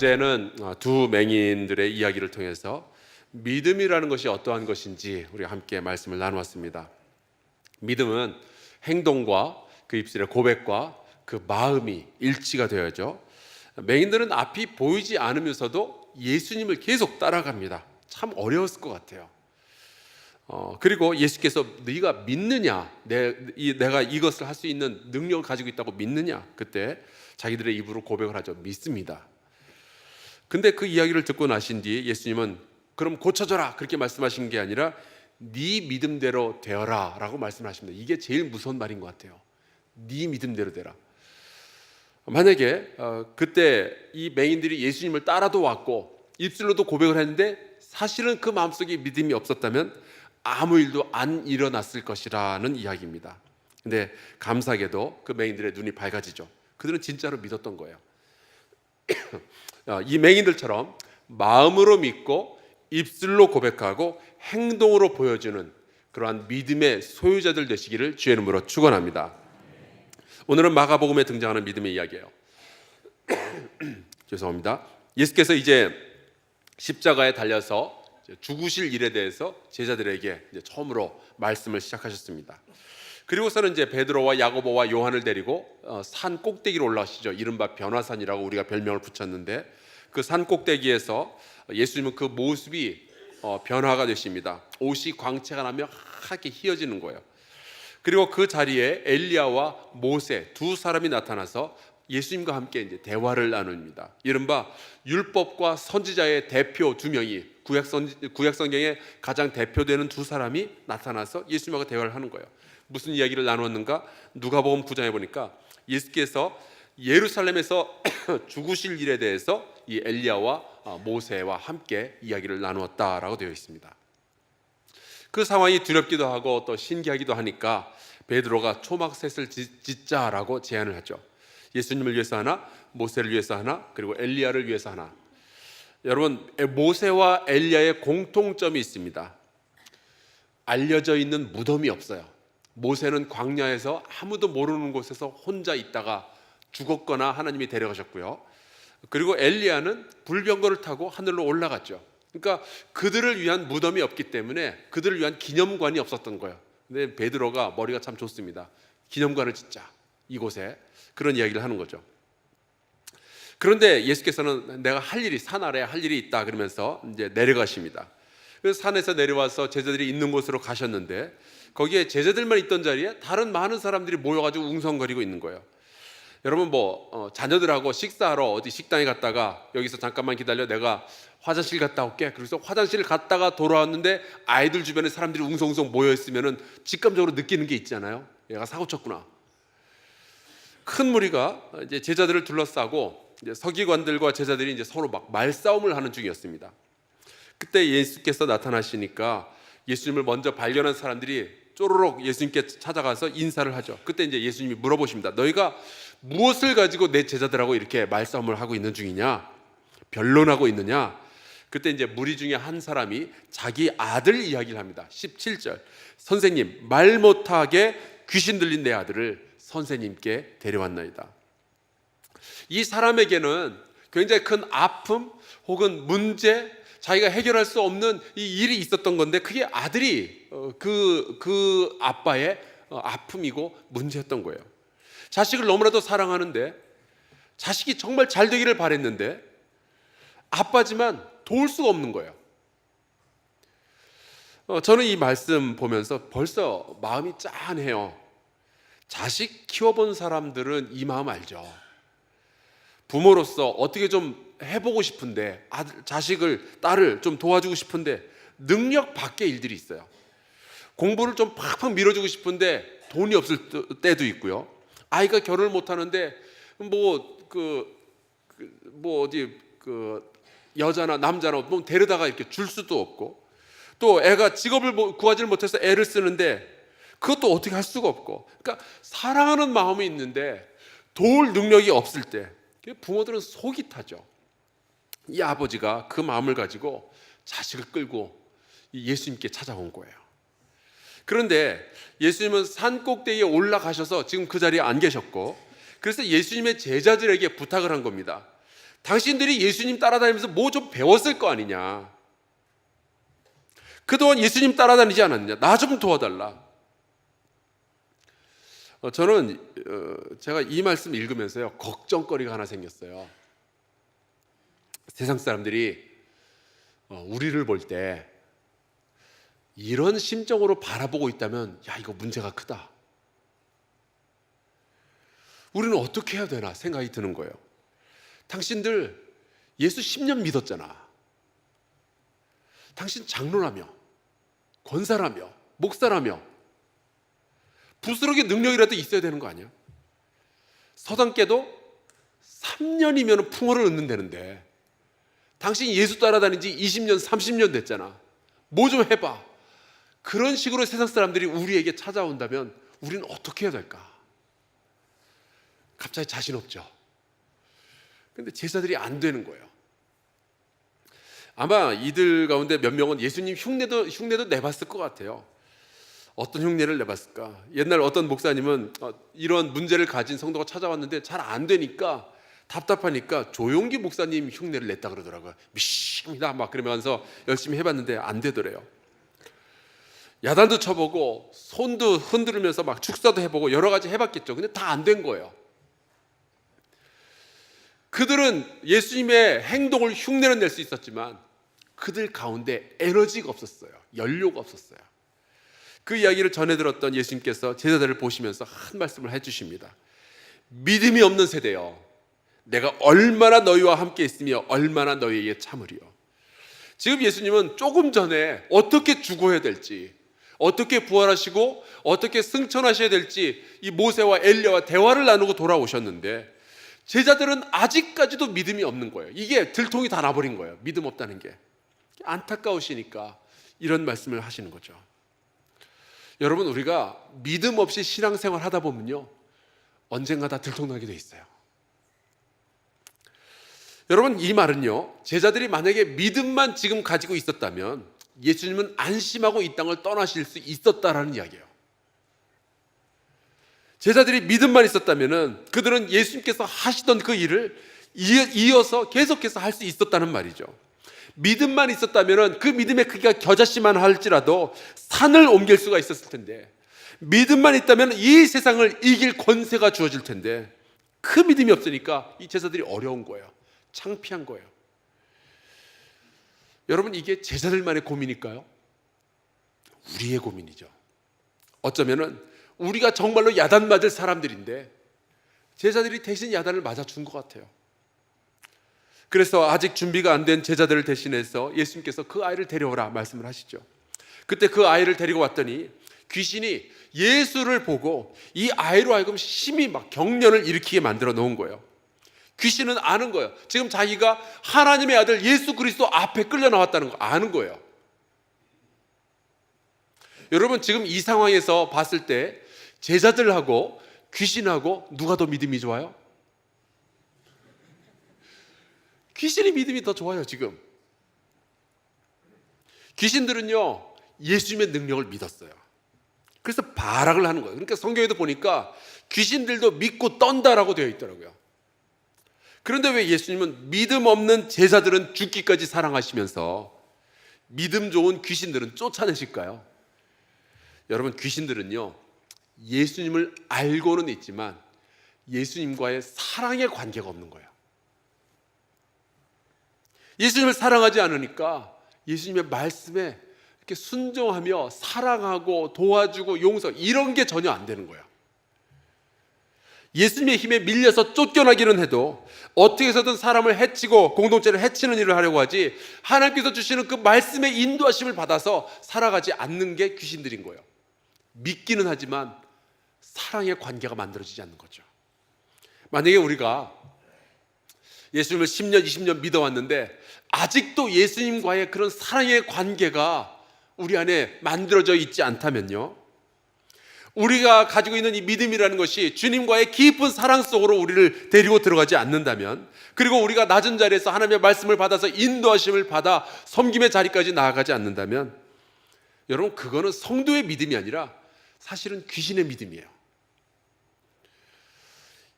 어제는 두 맹인들의 이야기를 통해서 믿음이라는 것이 어떠한 것인지 우리가 함께 말씀을 나누었습니다. 믿음은 행동과 그 입술의 고백과 그 마음이 일치가 되어야죠. 맹인들은 앞이 보이지 않으면서도 예수님을 계속 따라갑니다. 참 어려웠을 것 같아요. 그리고 예수께서 네가 믿느냐, 내가 이것을 할 수 있는 능력을 가지고 있다고 믿느냐, 그때 자기들의 입으로 고백을 하죠. 믿습니다. 근데 그 이야기를 듣고 나신 뒤 예수님은 그럼 고쳐져라 그렇게 말씀하신 게 아니라 네 믿음대로 되어라 라고 말씀하십니다. 이게 제일 무서운 말인 것 같아요. 네 믿음대로 되라. 만약에 그때 이 맹인들이 예수님을 따라도 왔고 입술로도 고백을 했는데 사실은 그 마음속에 믿음이 없었다면 아무 일도 안 일어났을 것이라는 이야기입니다. 근데 감사하게도 그 맹인들의 눈이 밝아지죠. 그들은 진짜로 믿었던 거예요. 이 맹인들처럼 마음으로 믿고 입술로 고백하고 행동으로 보여주는 그러한 믿음의 소유자들 되시기를 주의 이름으로 축원합니다. 오늘은 마가복음에 등장하는 믿음의 이야기예요. 죄송합니다. 예수께서 이제 십자가에 달려서 죽으실 일에 대해서 제자들에게 이제 처음으로 말씀을 시작하셨습니다. 그리고서는 이제 베드로와 야고보와 요한을 데리고 산 꼭대기로 올라가시죠. 이른바 변화산이라고 우리가 별명을 붙였는데 그 산 꼭대기에서 예수님은 그 모습이 변화가 되십니다. 옷이 광채가 나며 하얗게 휘어지는 거예요. 그리고 그 자리에 엘리야와 모세 두 사람이 나타나서 예수님과 함께 이제 대화를 나눕니다. 이른바 율법과 선지자의 대표 두 명이 구약 성경에 가장 대표되는 두 사람이 나타나서 예수님하고 대화를 하는 거예요. 무슨 이야기를 나누었는가? 누가복음 9장에 보니까 예수께서 예루살렘에서 죽으실 일에 대해서 이 엘리야와 모세와 함께 이야기를 나누었다라고 되어 있습니다. 그 상황이 두렵기도 하고 또 신기하기도 하니까 베드로가 초막셋을 짓자라고 제안을 하죠. 예수님을 위해서 하나, 모세를 위해서 하나, 그리고 엘리야를 위해서 하나. 여러분, 모세와 엘리야의 공통점이 있습니다. 알려져 있는 무덤이 없어요. 모세는 광야에서 아무도 모르는 곳에서 혼자 있다가 죽었거나 하나님이 데려가셨고요. 그리고 엘리야는 불병거를 타고 하늘로 올라갔죠. 그러니까 그들을 위한 무덤이 없기 때문에 그들을 위한 기념관이 없었던 거예요. 근데 베드로가 머리가 참 좋습니다. 기념관을 짓자 이곳에, 그런 이야기를 하는 거죠. 그런데 예수께서는 내가 할 일이, 산 아래에 할 일이 있다 그러면서 이제 내려가십니다. 그래서 산에서 내려와서 제자들이 있는 곳으로 가셨는데 거기에 제자들만 있던 자리에 다른 많은 사람들이 모여가지고 웅성거리고 있는 거예요. 여러분 자녀들하고 식사하러 어디 식당에 갔다가 여기서 잠깐만 기다려, 내가 화장실 갔다 올게. 그래서 화장실 갔다가 돌아왔는데 아이들 주변에 사람들이 웅성웅성 모여 있으면은 직감적으로 느끼는 게 있잖아요. 얘가 사고 쳤구나. 큰 무리가 이제 제자들을 둘러싸고 이제 서기관들과 제자들이 이제 서로 막 말싸움을 하는 중이었습니다. 그때 예수께서 나타나시니까 예수님을 먼저 발견한 사람들이 쪼르륵 예수님께 찾아가서 인사를 하죠. 그때 이제 예수님이 물어보십니다. 너희가 무엇을 가지고 내 제자들하고 이렇게 말싸움을 하고 있는 중이냐? 변론하고 있느냐? 그때 이제 무리 중에 한 사람이 자기 아들 이야기를 합니다. 17절. 선생님, 말 못하게 귀신 들린 내 아들을 선생님께 데려왔나이다. 이 사람에게는 굉장히 큰 아픔 혹은 문제, 자기가 해결할 수 없는 이 일이 있었던 건데 그게 아들이 그 아빠의 아픔이고 문제였던 거예요. 자식을 너무나도 사랑하는데, 자식이 정말 잘 되기를 바랬는데 아빠지만 도울 수가 없는 거예요. 저는 이 말씀 보면서 벌써 마음이 짠해요. 자식 키워본 사람들은 이 마음 알죠. 부모로서 어떻게 좀 해보고 싶은데, 자식을, 딸을 좀 도와주고 싶은데 능력 밖의 일들이 있어요. 공부를 좀 팍팍 밀어주고 싶은데 돈이 없을 때도 있고요. 아이가 결혼을 못하는데 여자나 남자나 데려다가 이렇게 줄 수도 없고, 또 애가 직업을 구하지 못해서 애를 쓰는데 그것도 어떻게 할 수가 없고, 그러니까 사랑하는 마음이 있는데 도울 능력이 없을 때 부모들은 속이 타죠. 이 아버지가 그 마음을 가지고 자식을 끌고 예수님께 찾아온 거예요. 그런데 예수님은 산 꼭대기에 올라가셔서 지금 그 자리에 안 계셨고, 그래서 예수님의 제자들에게 부탁을 한 겁니다. 당신들이 예수님 따라다니면서 뭐 좀 배웠을 거 아니냐. 그동안 예수님 따라다니지 않았느냐. 나 좀 도와달라. 저는 제가 이 말씀 읽으면서요, 걱정거리가 하나 생겼어요. 세상 사람들이 우리를 볼 때 이런 심정으로 바라보고 있다면, 야, 이거 문제가 크다. 우리는 어떻게 해야 되나 생각이 드는 거예요. 당신들 예수 10년 믿었잖아. 당신 장로라며, 권사라며, 목사라며, 부스러기 능력이라도 있어야 되는 거 아니야? 서당께도 3년이면 풍어를 얻는다는데 당신 예수 따라다닌 지 20년, 30년 됐잖아. 뭐 좀 해봐. 그런 식으로 세상 사람들이 우리에게 찾아온다면 우리는 어떻게 해야 될까? 갑자기 자신 없죠. 근데 제자들이 안 되는 거예요. 아마 이들 가운데 몇 명은 예수님 흉내도 내봤을 것 같아요. 어떤 흉내를 내봤을까? 옛날 어떤 목사님은 이런 문제를 가진 성도가 찾아왔는데 잘 안 되니까, 답답하니까 조용기 목사님 흉내를 냈다 그러더라고요. 미십니다 막 그러면서 열심히 해봤는데 안 되더래요. 야단도 쳐보고 손도 흔들면서 막 축사도 해보고 여러 가지 해봤겠죠. 근데 다 안 된 거예요. 그들은 예수님의 행동을 흉내는 낼 수 있었지만 그들 가운데 에너지가 없었어요. 연료가 없었어요. 그 이야기를 전해 들었던 예수님께서 제자들을 보시면서 한 말씀을 해주십니다. 믿음이 없는 세대여, 내가 얼마나 너희와 함께 있으며 얼마나 너희에게 참으리요. 지금 예수님은 조금 전에 어떻게 죽어야 될지, 어떻게 부활하시고 어떻게 승천하셔야 될지 이 모세와 엘리야와 대화를 나누고 돌아오셨는데 제자들은 아직까지도 믿음이 없는 거예요. 이게 들통이 다 나버린 거예요. 믿음 없다는 게. 안타까우시니까 이런 말씀을 하시는 거죠. 여러분, 우리가 믿음 없이 신앙생활 하다 보면요, 언젠가 다 들통나게 돼 있어요. 여러분, 이 말은요, 제자들이 만약에 믿음만 지금 가지고 있었다면 예수님은 안심하고 이 땅을 떠나실 수 있었다라는 이야기예요. 제자들이 믿음만 있었다면 그들은 예수님께서 하시던 그 일을 이어서 계속해서 할 수 있었다는 말이죠. 믿음만 있었다면 그 믿음의 크기가 겨자씨만 할지라도 산을 옮길 수가 있었을 텐데, 믿음만 있다면 이 세상을 이길 권세가 주어질 텐데, 그 믿음이 없으니까 이 제자들이 어려운 거예요. 창피한 거예요. 여러분, 이게 제자들만의 고민일까요? 우리의 고민이죠. 어쩌면은 우리가 정말로 야단 맞을 사람들인데 제자들이 대신 야단을 맞아준 것 같아요. 그래서 아직 준비가 안 된 제자들을 대신해서 예수님께서 그 아이를 데려오라 말씀을 하시죠. 그때 그 아이를 데리고 왔더니 귀신이 예수를 보고 이 아이로 하여금 심히 막 경련을 일으키게 만들어 놓은 거예요. 귀신은 아는 거예요. 지금 자기가 하나님의 아들 예수 그리스도 앞에 끌려 나왔다는 거 아는 거예요. 여러분, 지금 이 상황에서 봤을 때 제자들하고 귀신하고 누가 더 믿음이 좋아요? 귀신이 믿음이 더 좋아요. 지금 귀신들은요, 예수님의 능력을 믿었어요. 그래서 발악을 하는 거예요. 그러니까 성경에도 보니까 귀신들도 믿고 떤다라고 되어 있더라고요. 그런데 왜 예수님은 믿음 없는 제자들은 죽기까지 사랑하시면서 믿음 좋은 귀신들은 쫓아내실까요? 여러분, 귀신들은요, 예수님을 알고는 있지만 예수님과의 사랑의 관계가 없는 거예요. 예수님을 사랑하지 않으니까 예수님의 말씀에 이렇게 순종하며 사랑하고 도와주고 용서, 이런 게 전혀 안 되는 거예요. 예수님의 힘에 밀려서 쫓겨나기는 해도 어떻게 해서든 사람을 해치고 공동체를 해치는 일을 하려고 하지, 하나님께서 주시는 그 말씀의 인도하심을 받아서 살아가지 않는 게 귀신들인 거예요. 믿기는 하지만 사랑의 관계가 만들어지지 않는 거죠. 만약에 우리가 예수님을 10년, 20년 믿어왔는데 아직도 예수님과의 그런 사랑의 관계가 우리 안에 만들어져 있지 않다면요, 우리가 가지고 있는 이 믿음이라는 것이 주님과의 깊은 사랑 속으로 우리를 데리고 들어가지 않는다면, 그리고 우리가 낮은 자리에서 하나님의 말씀을 받아서 인도하심을 받아 섬김의 자리까지 나아가지 않는다면, 여러분, 그거는 성도의 믿음이 아니라 사실은 귀신의 믿음이에요.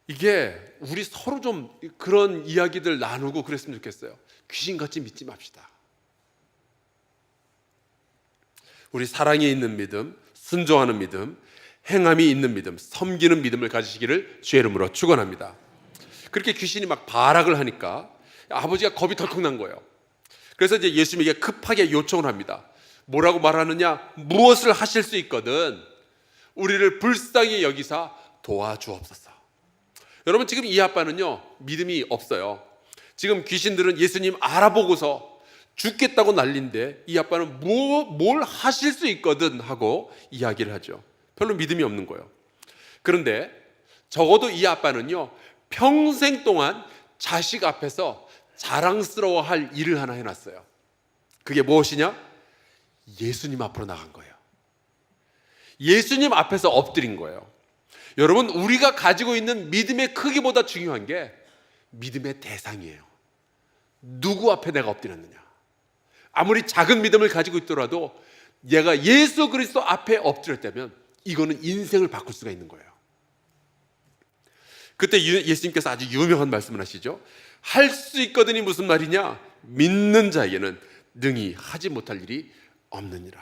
이게 우리 서로 좀 그런 이야기들 나누고 그랬으면 좋겠어요. 귀신같이 믿지 맙시다. 우리 사랑이 있는 믿음, 순종하는 믿음, 행함이 있는 믿음, 섬기는 믿음을 가지시기를 주의 이름으로 축원합니다. 그렇게 귀신이 막 발악을 하니까 아버지가 겁이 덜컥 난 거예요. 그래서 이제 예수님에게 급하게 요청을 합니다. 뭐라고 말하느냐? 무엇을 하실 수 있거든 우리를 불쌍히 여기사 도와주옵소서. 여러분, 지금 이 아빠는요 믿음이 없어요. 지금 귀신들은 예수님 알아보고서 죽겠다고 난리인데 이 아빠는 뭘 하실 수 있거든 하고 이야기를 하죠. 별로 믿음이 없는 거예요. 그런데 적어도 이 아빠는요 평생 동안 자식 앞에서 자랑스러워할 일을 하나 해놨어요. 그게 무엇이냐? 예수님 앞으로 나간 거예요. 예수님 앞에서 엎드린 거예요. 여러분, 우리가 가지고 있는 믿음의 크기보다 중요한 게 믿음의 대상이에요. 누구 앞에 내가 엎드렸느냐. 아무리 작은 믿음을 가지고 있더라도 얘가 예수 그리스도 앞에 엎드렸다면 이거는 인생을 바꿀 수가 있는 거예요. 그때 예수님께서 아주 유명한 말씀을 하시죠. 할 수 있거든이 무슨 말이냐? 믿는 자에게는 능히 하지 못할 일이 없느니라.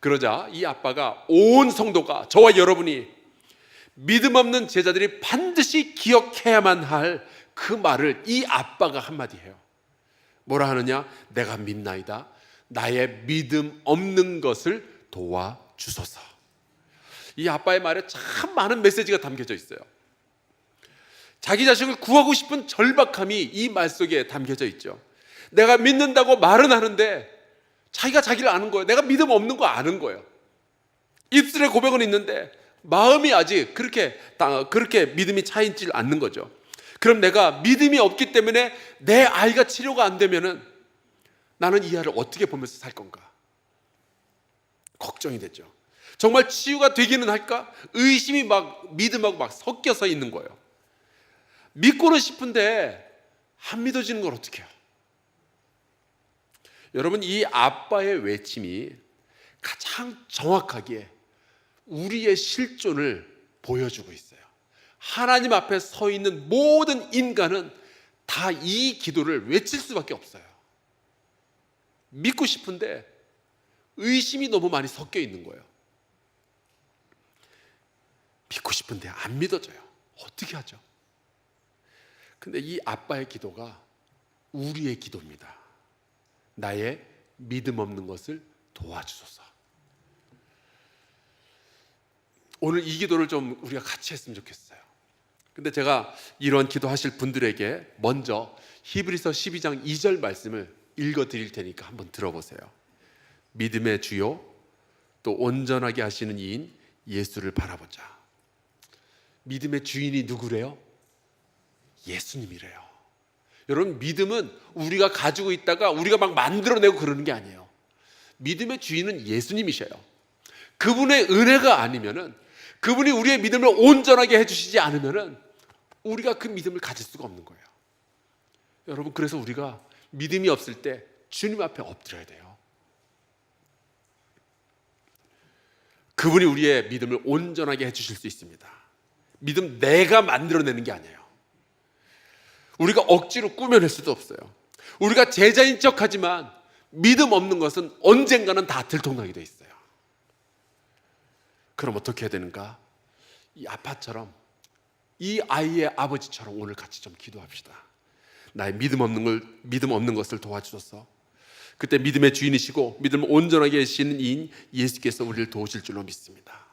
그러자 이 아빠가 온 성도가 저와 여러분이 믿음 없는 제자들이 반드시 기억해야만 할 그 말을 이 아빠가 한마디 해요. 뭐라 하느냐? 내가 믿나이다. 나의 믿음 없는 것을 도와주소서. 이 아빠의 말에 참 많은 메시지가 담겨져 있어요. 자기 자식을 구하고 싶은 절박함이 이 말 속에 담겨져 있죠. 내가 믿는다고 말은 하는데 자기가 자기를 아는 거예요. 내가 믿음 없는 거 아는 거예요. 입술에 고백은 있는데 마음이 아직 그렇게 믿음이 차있지 않는 거죠. 그럼 내가 믿음이 없기 때문에 내 아이가 치료가 안 되면은 나는 이 아이를 어떻게 보면서 살 건가? 걱정이 되죠. 정말 치유가 되기는 할까? 의심이 막 믿음하고 막 섞여서 있는 거예요. 믿고는 싶은데 안 믿어지는 걸 어떻게 해요? 여러분, 이 아빠의 외침이 가장 정확하게 우리의 실존을 보여주고 있어요. 하나님 앞에 서 있는 모든 인간은 다 이 기도를 외칠 수밖에 없어요. 믿고 싶은데 의심이 너무 많이 섞여 있는 거예요. 믿고 싶은데 안 믿어져요. 어떻게 하죠? 근데 이 아빠의 기도가 우리의 기도입니다. 나의 믿음 없는 것을 도와주소서. 오늘 이 기도를 좀 우리가 같이 했으면 좋겠어요. 근데 제가 이런 기도하실 분들에게 먼저 히브리서 12장 2절 말씀을 읽어 드릴 테니까 한번 들어보세요. 믿음의 주요 또 온전하게 하시는 이인 예수를 바라보자. 믿음의 주인이 누구래요? 예수님이래요. 여러분, 믿음은 우리가 가지고 있다가 우리가 막 만들어내고 그러는 게 아니에요. 믿음의 주인은 예수님이셔요. 그분의 은혜가 아니면은, 그분이 우리의 믿음을 온전하게 해주시지 않으면은 우리가 그 믿음을 가질 수가 없는 거예요. 여러분, 그래서 우리가 믿음이 없을 때 주님 앞에 엎드려야 돼요. 그분이 우리의 믿음을 온전하게 해주실 수 있습니다. 믿음 내가 만들어내는 게 아니에요. 우리가 억지로 꾸며낼 수도 없어요. 우리가 제자인 척하지만 믿음 없는 것은 언젠가는 다 들통나게 돼 있어요. 그럼 어떻게 해야 되는가? 이 아빠처럼, 이 아이의 아버지처럼 오늘 같이 좀 기도합시다. 나의 믿음 없는 것을 도와주소서. 그때 믿음의 주인이시고 믿음을 온전하게 하시는 이인 예수께서 우리를 도우실 줄로 믿습니다.